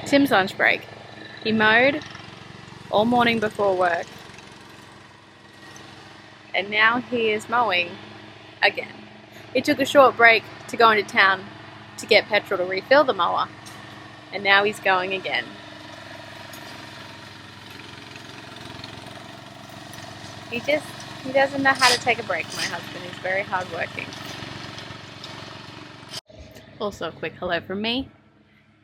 Tim's lunch break. He mowed all morning before work, and now he is mowing again. He took a short break to go into town to get petrol to refill the mower, and now he's going again. He doesn't know how to take a break, my husband. He's very hardworking. Also a quick hello from me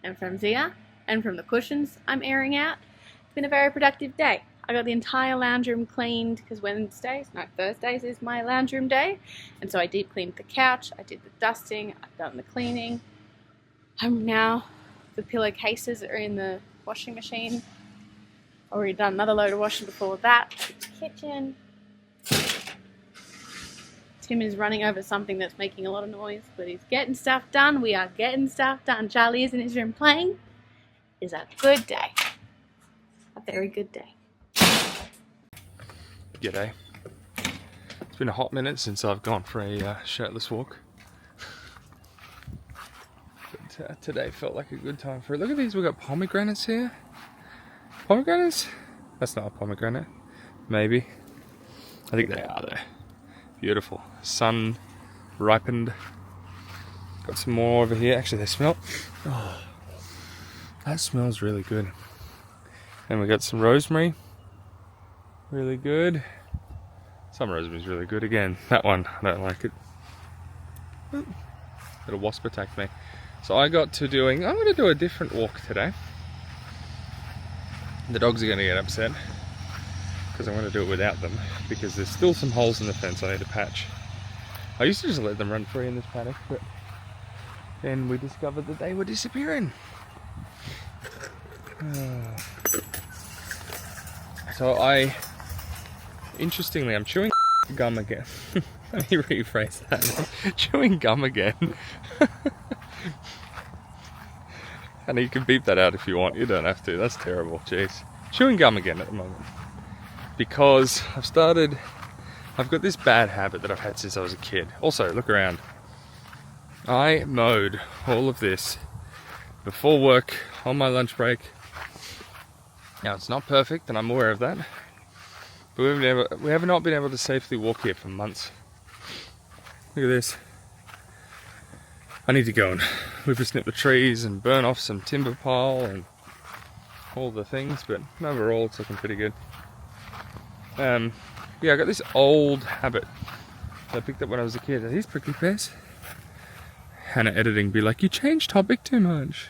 and from Zia and from the cushions I'm airing out. It's been a very productive day. I got the entire lounge room cleaned because Thursdays is my lounge room day. And so I deep cleaned the couch, I did the dusting, I've done the cleaning. Now the pillowcases are in the washing machine. Already done another load of washing before that. The kitchen. Tim is running over something that's making a lot of noise, but he's getting stuff done. We are getting stuff done. Charlie is in his room playing. It's a good day. A very good day. G'day. It's been a hot minute since I've gone for a shirtless walk. But today felt like a good time for it. Look at these, we've got pomegranates here. Pomegranates? That's not a pomegranate. Maybe. I think they are though. Beautiful. Sun ripened. Got some more over here. Actually, they smell. Oh, that smells really good. And we got some rosemary. Really good. Some rosemary's really good. Again, that one, I don't like it. Little wasp attacked me. So I'm going to do a different walk today. The dogs are going to get upset because I'm going to do it without them because there's still some holes in the fence I need to patch. I used to just let them run free in this paddock, but then we discovered that they were disappearing. So interestingly, I'm chewing gum again. Let me rephrase that. Chewing gum again. And you can beep that out if you want. You don't have to. That's terrible. Jeez. Chewing gum again at the moment. Because I've got this bad habit that I've had since I was a kid. Also, look around. I mowed all of this before work, on my lunch break. Now, it's not perfect, and I'm aware of that. But we have not been able to safely walk here for months. Look at this. I need to go and whippersnip the trees and burn off some timber pile and all the things, but overall it's looking pretty good. Yeah, I got this old habit that I picked up when I was a kid. Are these prickly pears? Hannah editing be like, you changed topic too much.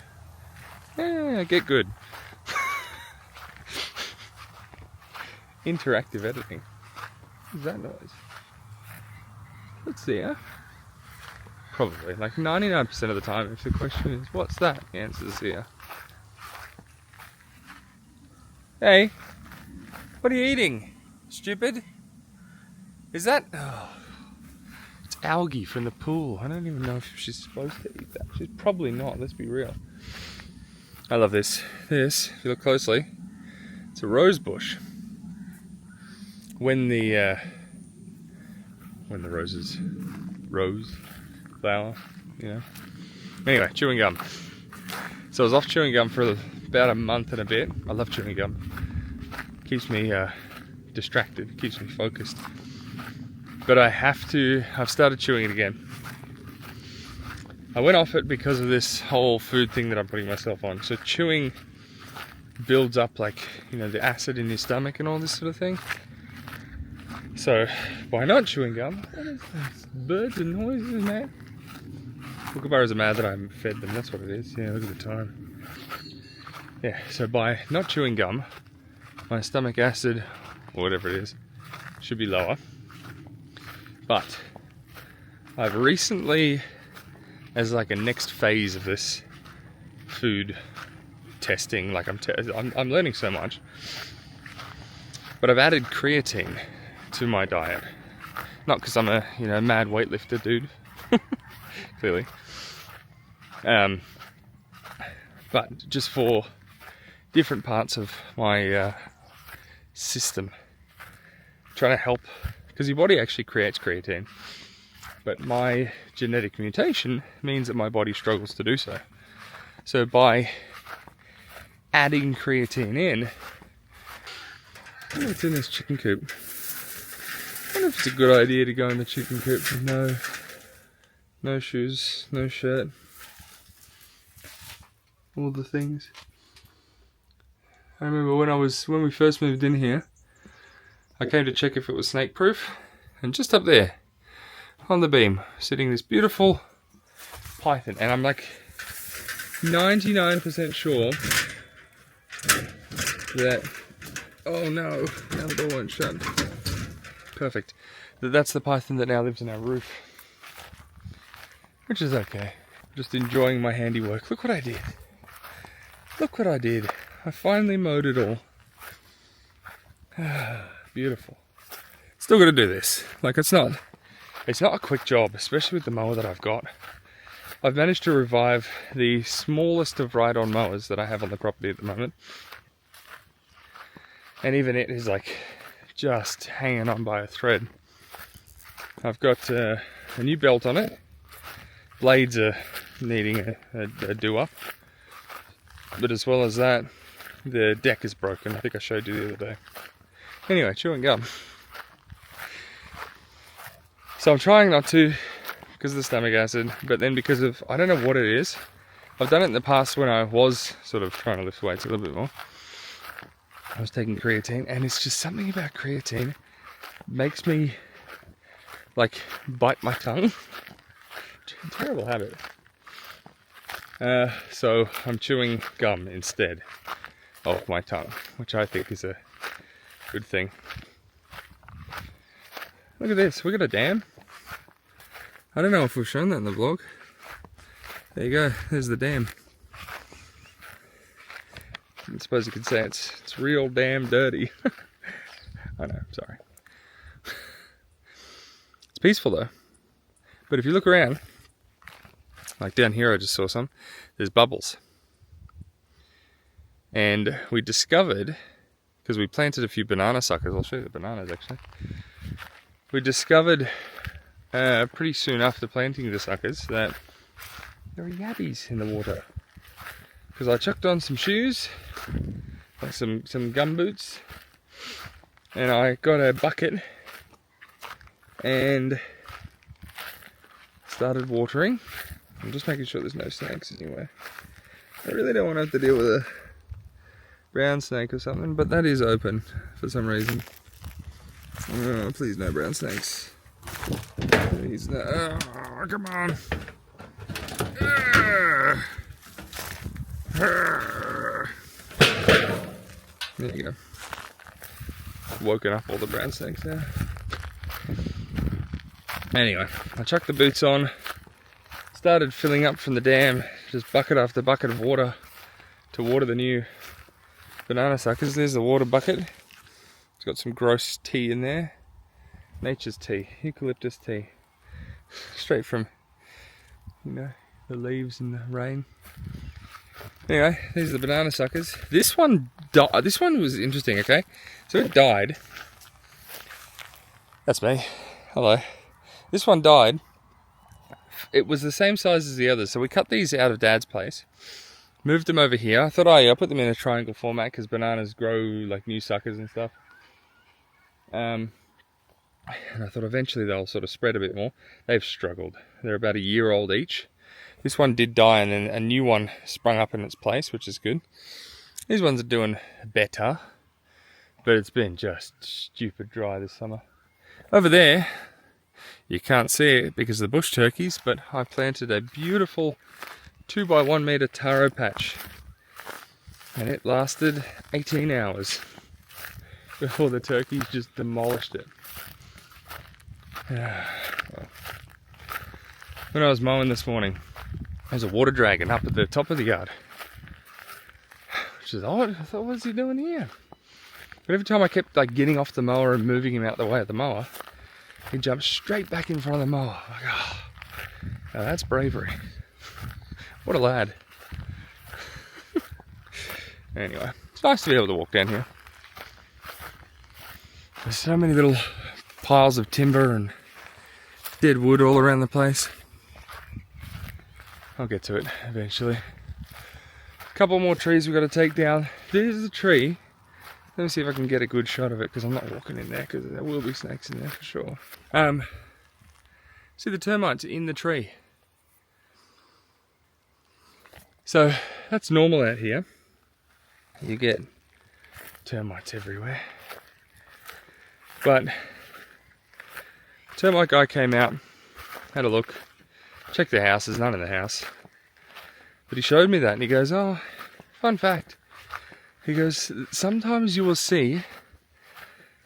Yeah, get good. Interactive editing. What is that noise? Let's see, huh? Probably, like 99% of the time, if the question is, what's that? The answer is here. Hey, what are you eating? Stupid? Is that... Oh, it's algae from the pool. I don't even know if she's supposed to eat that. She's probably not, let's be real. I love this. This, if you look closely, it's a rose bush. When the roses rose flower, you know. Anyway, chewing gum. So I was off chewing gum for about a month and a bit. I love chewing gum. Keeps me distracted, keeps me focused. But I've started chewing it again. I went off it because of this whole food thing that I'm putting myself on. So chewing builds up, like, you know, the acid in your stomach and all this sort of thing. So by not chewing gum, what is this? Birds and noises, man. Kookaburras are mad that I haven't fed them, that's what it is. Yeah, look at the time. Yeah, so by not chewing gum, my stomach acid, or whatever it is, should be lower. But I've recently, as like a next phase of this food testing, like I'm learning so much, but I've added creatine to my diet. Not because I'm a mad weightlifter dude, clearly, but just for different parts of my system, trying to help, because your body actually creates creatine, but my genetic mutation means that my body struggles to do so. So by adding creatine in. I wonder what's in this chicken coop. I wonder if it's a good idea to go in the chicken coop with no shoes, no shirt, all the things. I remember when we first moved in here, I came to check if it was snake proof, and just up there on the beam, sitting this beautiful python, and I'm like 99% sure that, oh no, now the door won't shut. Perfect. That's the python that now lives in our roof. Which is okay. Just enjoying my handiwork. Look what I did. Look what I did. I finally mowed it all. Beautiful. Still got to do this. Like, it's not a quick job, especially with the mower that I've got. I've managed to revive the smallest of ride-on mowers that I have on the property at the moment. And even it is like just hanging on by a thread. I've got a new belt on it. Blades are needing a do-up. But as well as that, the deck is broken. I think I showed you the other day. Anyway, chewing gum. So I'm trying not to, because of the stomach acid, but then because of, I don't know what it is. I've done it in the past when I was sort of trying to lift weights a little bit more. I was taking creatine, and it's just something about creatine makes me like bite my tongue. Terrible habit. So I'm chewing gum instead of my tongue, which I think is a good thing. Look at this, we got a dam. I don't know if we've shown that in the vlog. There you go, there's the dam. I suppose you could say it's real damn dirty. I know, sorry. It's peaceful though. But if you look around, like down here I just saw some, there's bubbles. And we discovered, because we planted a few banana suckers, I'll show you the bananas actually. We discovered pretty soon after planting the suckers that there are yabbies in the water. Because I chucked on some shoes, like some gum boots, and I got a bucket and started watering. I'm just making sure there's no snakes anywhere. I really don't want to have to deal with a brown snake or something, but that is open for some reason. Oh, please no brown snakes. Please no. Oh, come on. There you go. Woken up all the brown snakes now. Anyway, I chucked the boots on, started filling up from the dam, just bucket after bucket of water to water the new banana suckers. There's the water bucket. It's got some gross tea in there. Nature's tea, eucalyptus tea. Straight from, you know, the leaves and the rain. Anyway, these are the banana suckers. This one was interesting, okay? So it died. That's me. Hello. This one died. It was the same size as the others, so we cut these out of Dad's place. Moved them over here. I thought, oh yeah, I'll put them in a triangle format because bananas grow like new suckers and stuff. And I thought eventually they'll sort of spread a bit more. They've struggled. They're about a year old each. This one did die and then a new one sprung up in its place, which is good. These ones are doing better, but it's been just stupid dry this summer. Over there, you can't see it because of the bush turkeys, but I planted a beautiful 2x1 meter taro patch, and it lasted 18 hours before the turkeys just demolished it. Well, when I was mowing this morning, there's a water dragon up at the top of the yard, which is odd. I thought, what's he doing here? But every time I kept like getting off the mower and moving him out the way of the mower, he jumped straight back in front of the mower. Like, oh, now that's bravery. What a lad. Anyway, it's nice to be able to walk down here. There's so many little piles of timber and dead wood all around the place. I'll get to it eventually. A couple more trees we've got to take down. There's a tree. Let me see if I can get a good shot of it, because I'm not walking in there, because there will be snakes in there for sure. See the termites in the tree. So that's normal out here. You get termites everywhere. But termite guy came out, had a look, checked the house, there's none in the house. But he showed me that and he goes, oh, fun fact. He goes, sometimes you will see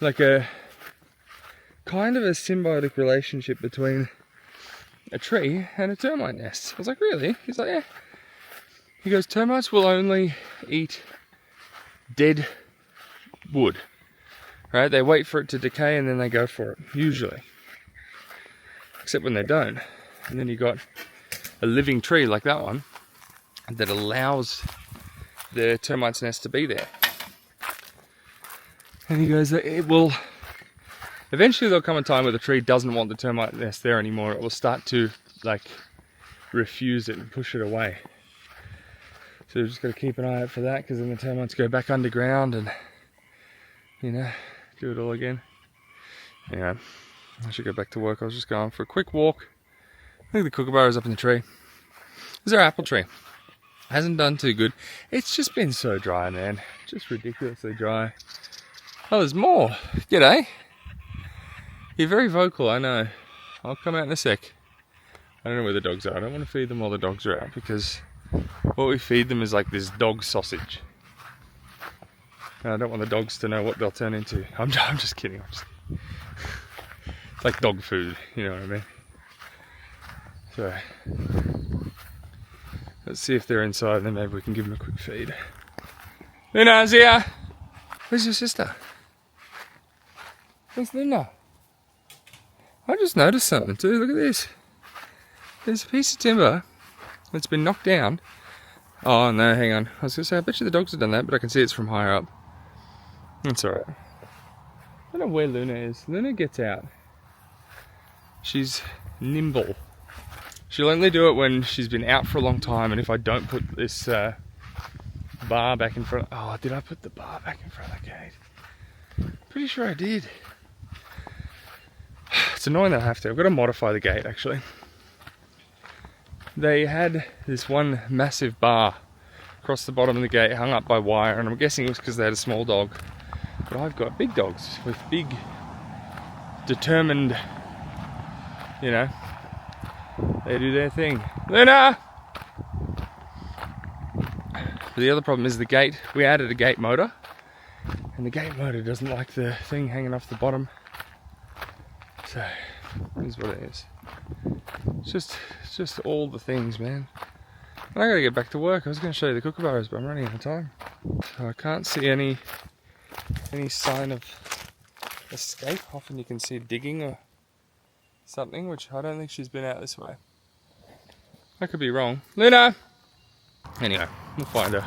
like a kind of a symbiotic relationship between a tree and a termite nest. I was like, really? He's like, yeah. He goes, termites will only eat dead wood, right? They wait for it to decay and then they go for it, usually. Except when they don't. And then you got a living tree like that one that allows the termite's nest to be there. And he goes, it will, eventually there'll come a time where the tree doesn't want the termite nest there anymore. It will start to like refuse it and push it away. So we've just got to keep an eye out for that, because then the termites go back underground and, you know, do it all again. Yeah, I should go back to work. I was just going for a quick walk. I think the kookaburra's up in the tree. There's our apple tree. Hasn't done too good. It's just been so dry, man. Just ridiculously dry. Oh, there's more. G'day. You're very vocal, I know. I'll come out in a sec. I don't know where the dogs are. I don't want to feed them while the dogs are out, because what we feed them is like this dog sausage. And I don't want the dogs to know what they'll turn into. I'm just kidding. It's like dog food, you know what I mean? So, let's see if they're inside and then maybe we can give them a quick feed. Luna's here! Where's your sister? Where's Luna? I just noticed something too, look at this. There's a piece of timber that's been knocked down. Oh no, hang on. I was going to say, I bet you the dogs have done that, but I can see it's from higher up. That's alright. I don't know where Luna is. Luna gets out. She's nimble. She'll only do it when she's been out for a long time, and if I don't put this bar back in front. Oh, did I put the bar back in front of the gate? Pretty sure I did. It's annoying that I have to. I've got to modify the gate actually. They had this one massive bar across the bottom of the gate hung up by wire, and I'm guessing it was because they had a small dog. But I've got big dogs with big, determined, you know, they do their thing. Luna! But the other problem is the gate. We added a gate motor, and the gate motor doesn't like the thing hanging off the bottom. So, here's what it is. It's just all the things, man. And I gotta get back to work. I was gonna show you the kookaburras, but I'm running out of time. So I can't see any sign of escape. Often you can see digging or something, which I don't think she's been out this way. I could be wrong. Luna! Anyway, we'll find her.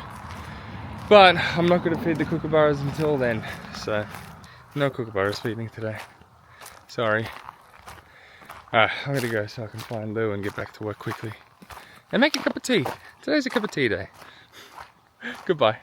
But I'm not gonna feed the kookaburras until then. So, no kookaburras feeding today. Sorry. Alright, I'm gonna go so I can find Lou and get back to work quickly. And make a cup of tea. Today's a cup of tea day. Goodbye.